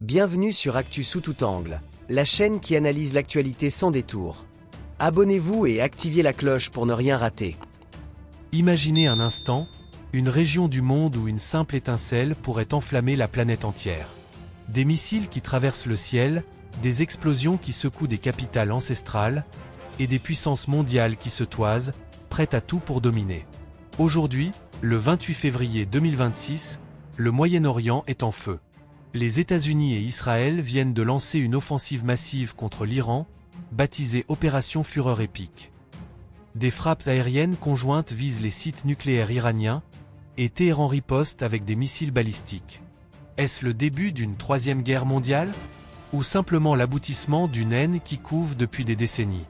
Bienvenue sur Actu sous tout angle, la chaîne qui analyse l'actualité sans détour. Abonnez-vous et activez la cloche pour ne rien rater. Imaginez un instant, une région du monde où une simple étincelle pourrait enflammer la planète entière. Des missiles qui traversent le ciel, des explosions qui secouent des capitales ancestrales, et des puissances mondiales qui se toisent, prêtes à tout pour dominer. Aujourd'hui, le 28 février 2026, le Moyen-Orient est en feu. Les États-Unis et Israël viennent de lancer une offensive massive contre l'Iran, baptisée Opération Fureur épique. Des frappes aériennes conjointes visent les sites nucléaires iraniens, et Téhéran riposte avec des missiles balistiques. Est-ce le début d'une troisième guerre mondiale? Ou simplement l'aboutissement d'une haine qui couve depuis des décennies?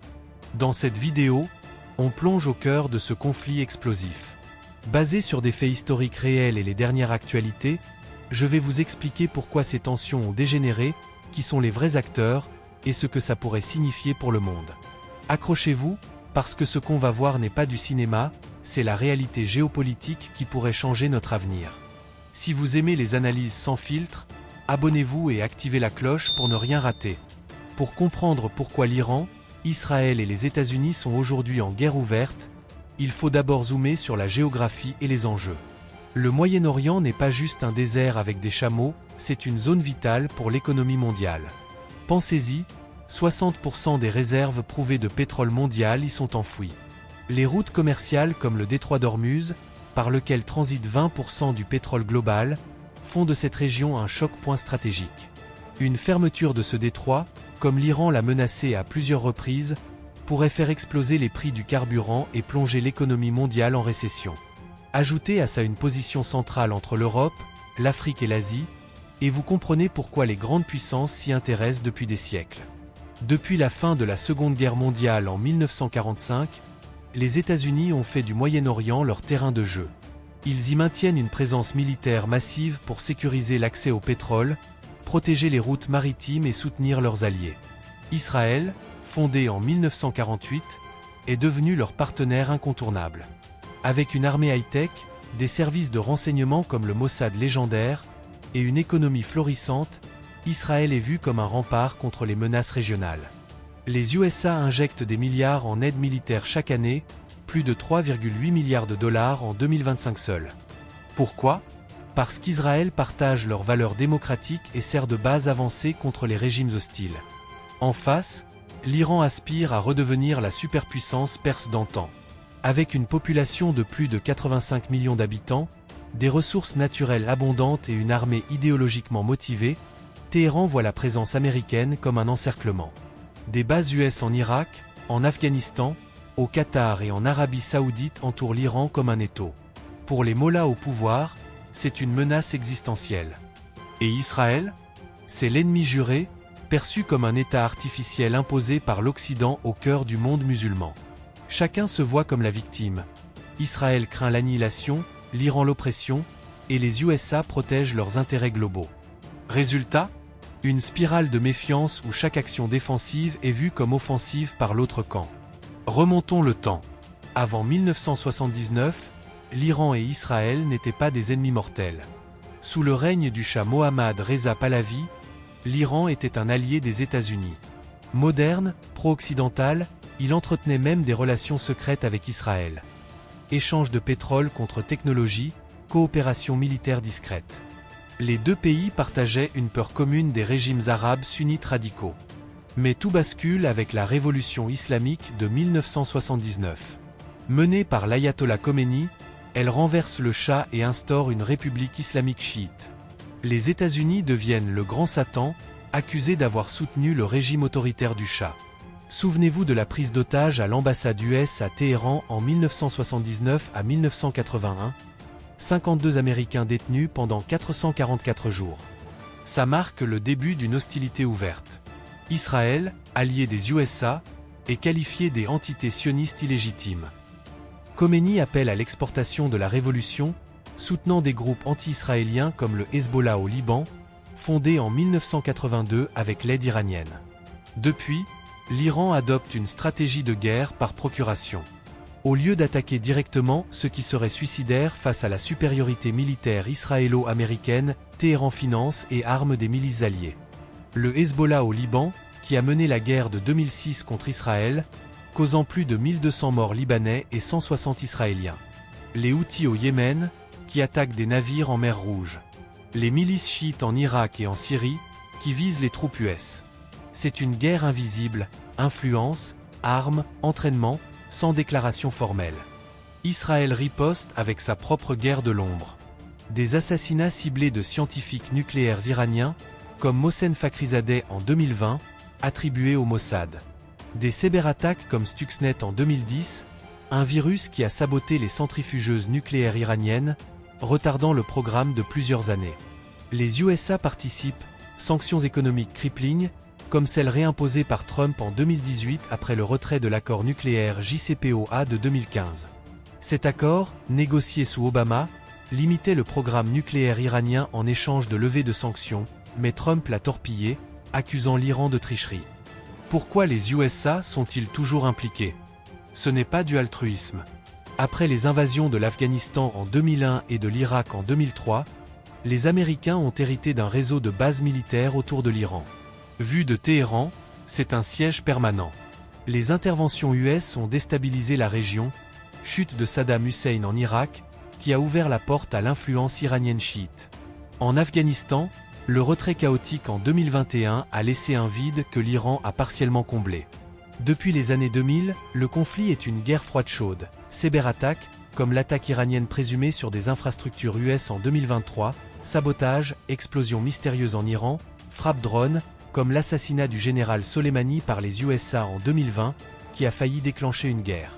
Dans cette vidéo, on plonge au cœur de ce conflit explosif. Basé sur des faits historiques réels et les dernières actualités, je vais vous expliquer pourquoi ces tensions ont dégénéré, qui sont les vrais acteurs, et ce que ça pourrait signifier pour le monde. Accrochez-vous, parce que ce qu'on va voir n'est pas du cinéma, c'est la réalité géopolitique qui pourrait changer notre avenir. Si vous aimez les analyses sans filtre, abonnez-vous et activez la cloche pour ne rien rater. Pour comprendre pourquoi l'Iran, Israël et les États-Unis sont aujourd'hui en guerre ouverte, il faut d'abord zoomer sur la géographie et les enjeux. Le Moyen-Orient n'est pas juste un désert avec des chameaux, c'est une zone vitale pour l'économie mondiale. Pensez-y, 60% des réserves prouvées de pétrole mondial y sont enfouies. Les routes commerciales comme le détroit d'Ormuz, par lequel transite 20% du pétrole global, font de cette région un choc-point stratégique. Une fermeture de ce détroit, comme l'Iran l'a menacé à plusieurs reprises, pourrait faire exploser les prix du carburant et plonger l'économie mondiale en récession. Ajoutez à ça une position centrale entre l'Europe, l'Afrique et l'Asie, et vous comprenez pourquoi les grandes puissances s'y intéressent depuis des siècles. Depuis la fin de la Seconde Guerre mondiale en 1945, les États-Unis ont fait du Moyen-Orient leur terrain de jeu. Ils y maintiennent une présence militaire massive pour sécuriser l'accès au pétrole, protéger les routes maritimes et soutenir leurs alliés. Israël, fondé en 1948, est devenu leur partenaire incontournable. Avec une armée high-tech, des services de renseignement comme le Mossad légendaire, et une économie florissante, Israël est vu comme un rempart contre les menaces régionales. Les USA injectent des milliards en aide militaire chaque année, plus de 3,8 milliards de dollars en 2025 seul. Pourquoi? Parce qu'Israël partage leurs valeurs démocratiques et sert de base avancée contre les régimes hostiles. En face, l'Iran aspire à redevenir la superpuissance perse d'antan. Avec une population de plus de 85 millions d'habitants, des ressources naturelles abondantes et une armée idéologiquement motivée, Téhéran voit la présence américaine comme un encerclement. Des bases US en Irak, en Afghanistan, au Qatar et en Arabie Saoudite entourent l'Iran comme un étau. Pour les mollahs au pouvoir, c'est une menace existentielle. Et Israël? C'est l'ennemi juré, perçu comme un État artificiel imposé par l'Occident au cœur du monde musulman. Chacun se voit comme la victime. Israël craint l'annihilation, l'Iran l'oppression, et les USA protègent leurs intérêts globaux. Résultat? Une spirale de méfiance où chaque action défensive est vue comme offensive par l'autre camp. Remontons le temps. Avant 1979, l'Iran et Israël n'étaient pas des ennemis mortels. Sous le règne du Shah Mohammad Reza Pahlavi, l'Iran était un allié des États-Unis. Moderne, pro-occidental, il entretenait même des relations secrètes avec Israël. Échange de pétrole contre technologie, coopération militaire discrète. Les deux pays partageaient une peur commune des régimes arabes sunnites radicaux. Mais tout bascule avec la révolution islamique de 1979. Menée par l'ayatollah Khomeini, elle renverse le Shah et instaure une république islamique chiite. Les États-Unis deviennent le grand Satan, accusé d'avoir soutenu le régime autoritaire du Shah. Souvenez-vous de la prise d'otage à l'ambassade US à Téhéran en 1979 à 1981. 52 Américains détenus pendant 444 jours. Ça marque le début d'une hostilité ouverte. Israël, allié des USA, est qualifié des entités sionistes illégitimes. Khomeini appelle à l'exportation de la révolution, soutenant des groupes anti-israéliens comme le Hezbollah au Liban, fondé en 1982 avec l'aide iranienne. Depuis, l'Iran adopte une stratégie de guerre par procuration. Au lieu d'attaquer directement, ce qui serait suicidaire face à la supériorité militaire israélo-américaine, Téhéran finance et arme des milices alliées. Le Hezbollah au Liban, qui a mené la guerre de 2006 contre Israël, causant plus de 1200 morts libanais et 160 israéliens. Les Houthis au Yémen, qui attaquent des navires en mer Rouge. Les milices chiites en Irak et en Syrie, qui visent les troupes US. C'est une guerre invisible, influence, armes, entraînement, sans déclaration formelle. Israël riposte avec sa propre guerre de l'ombre. Des assassinats ciblés de scientifiques nucléaires iraniens, comme Mohsen Fakhrizadeh en 2020, attribués au Mossad. Des cyberattaques comme Stuxnet en 2010, un virus qui a saboté les centrifugeuses nucléaires iraniennes, retardant le programme de plusieurs années. Les USA participent, sanctions économiques crippling, comme celles réimposées par Trump en 2018 après le retrait de l'accord nucléaire JCPOA de 2015. Cet accord, négocié sous Obama, limitait le programme nucléaire iranien en échange de levée de sanctions, mais Trump l'a torpillé, accusant l'Iran de tricherie. Pourquoi les USA sont-ils toujours impliqués? Ce n'est pas du altruisme. Après les invasions de l'Afghanistan en 2001 et de l'Irak en 2003, les Américains ont hérité d'un réseau de bases militaires autour de l'Iran. Vu de Téhéran, c'est un siège permanent. Les interventions US ont déstabilisé la région, chute de Saddam Hussein en Irak, qui a ouvert la porte à l'influence iranienne chiite. En Afghanistan, le retrait chaotique en 2021 a laissé un vide que l'Iran a partiellement comblé. Depuis les années 2000, le conflit est une guerre froide chaude. Cyberattaques, comme l'attaque iranienne présumée sur des infrastructures US en 2023, sabotage, explosion mystérieuse en Iran, frappe drone, comme l'assassinat du général Soleimani par les USA en 2020, qui a failli déclencher une guerre.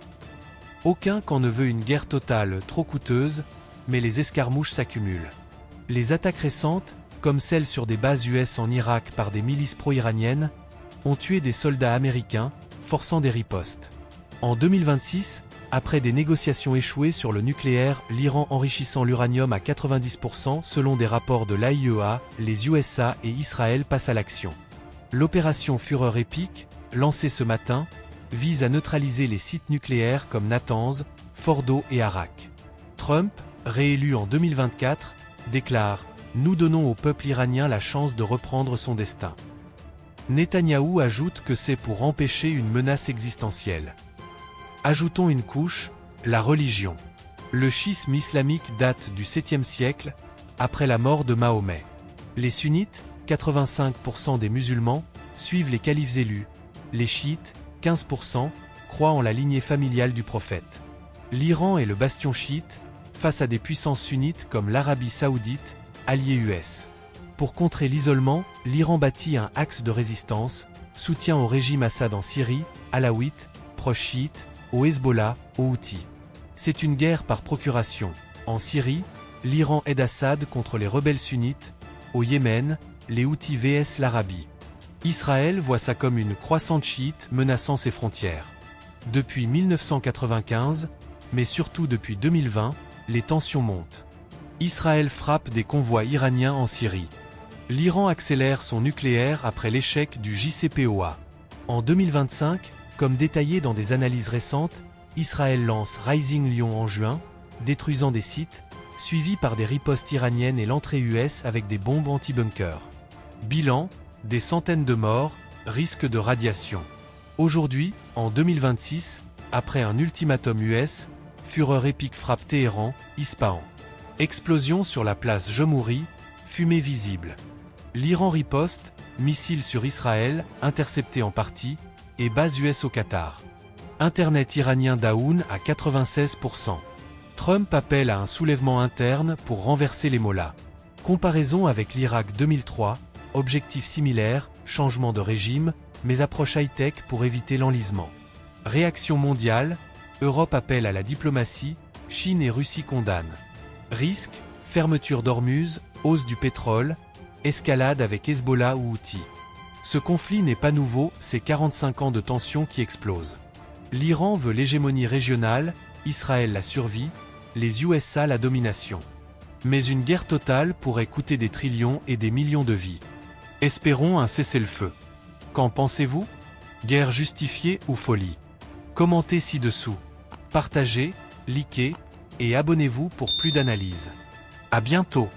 Aucun camp ne veut une guerre totale trop coûteuse, mais les escarmouches s'accumulent. Les attaques récentes, comme celles sur des bases US en Irak par des milices pro-iraniennes, ont tué des soldats américains, forçant des ripostes. En 2026, après des négociations échouées sur le nucléaire, l'Iran enrichissant l'uranium à 90% selon des rapports de l'AIEA, les USA et Israël passent à l'action. L'opération Fureur épique, lancée ce matin, vise à neutraliser les sites nucléaires comme Natanz, Fordo et Arak. Trump, réélu en 2024, déclare « Nous donnons au peuple iranien la chance de reprendre son destin ». Netanyahou ajoute que c'est pour empêcher une menace existentielle. Ajoutons une couche, la religion. Le schisme islamique date du 7e siècle, après la mort de Mahomet. Les sunnites, 85% des musulmans, suivent les califes élus. Les chiites, 15%, croient en la lignée familiale du prophète. L'Iran est le bastion chiite, face à des puissances sunnites comme l'Arabie saoudite, alliée US. Pour contrer l'isolement, l'Iran bâtit un axe de résistance, soutien au régime Assad en Syrie, alaouite, proche chiite, au Hezbollah, aux Houthis. C'est une guerre par procuration. En Syrie, l'Iran aide Assad contre les rebelles sunnites. Au Yémen, les Houthis vs l'Arabie. Israël voit ça comme une croissante chiite menaçant ses frontières. Depuis 1995, mais surtout depuis 2020, les tensions montent. Israël frappe des convois iraniens en Syrie. L'Iran accélère son nucléaire après l'échec du JCPOA. En 2025, comme détaillé dans des analyses récentes, Israël lance Rising Lion en juin, détruisant des sites, suivi par des ripostes iraniennes et l'entrée US avec des bombes anti-bunker. Bilan, des centaines de morts, risque de radiation. Aujourd'hui, en 2026, après un ultimatum US, fureur épique frappe Téhéran, Ispahan. Explosion sur la place Jemouri, fumée visible. L'Iran riposte, missiles sur Israël, interceptés en partie, et base US au Qatar. Internet iranien down à 96%. Trump appelle à un soulèvement interne pour renverser les mollahs. Comparaison avec l'Irak 2003, objectif similaire, changement de régime, mais approche high-tech pour éviter l'enlisement. Réaction mondiale, Europe appelle à la diplomatie, Chine et Russie condamnent. Risque, fermeture d'Ormuz, hausse du pétrole, escalade avec Hezbollah ou Houthis. Ce conflit n'est pas nouveau, c'est 45 ans de tensions qui explosent. L'Iran veut l'hégémonie régionale, Israël la survie, les USA la domination. Mais une guerre totale pourrait coûter des trillions et des millions de vies. Espérons un cessez-le-feu. Qu'en pensez-vous? Guerre justifiée ou folie? Commentez ci-dessous. Partagez, likez et abonnez-vous pour plus d'analyses. À bientôt.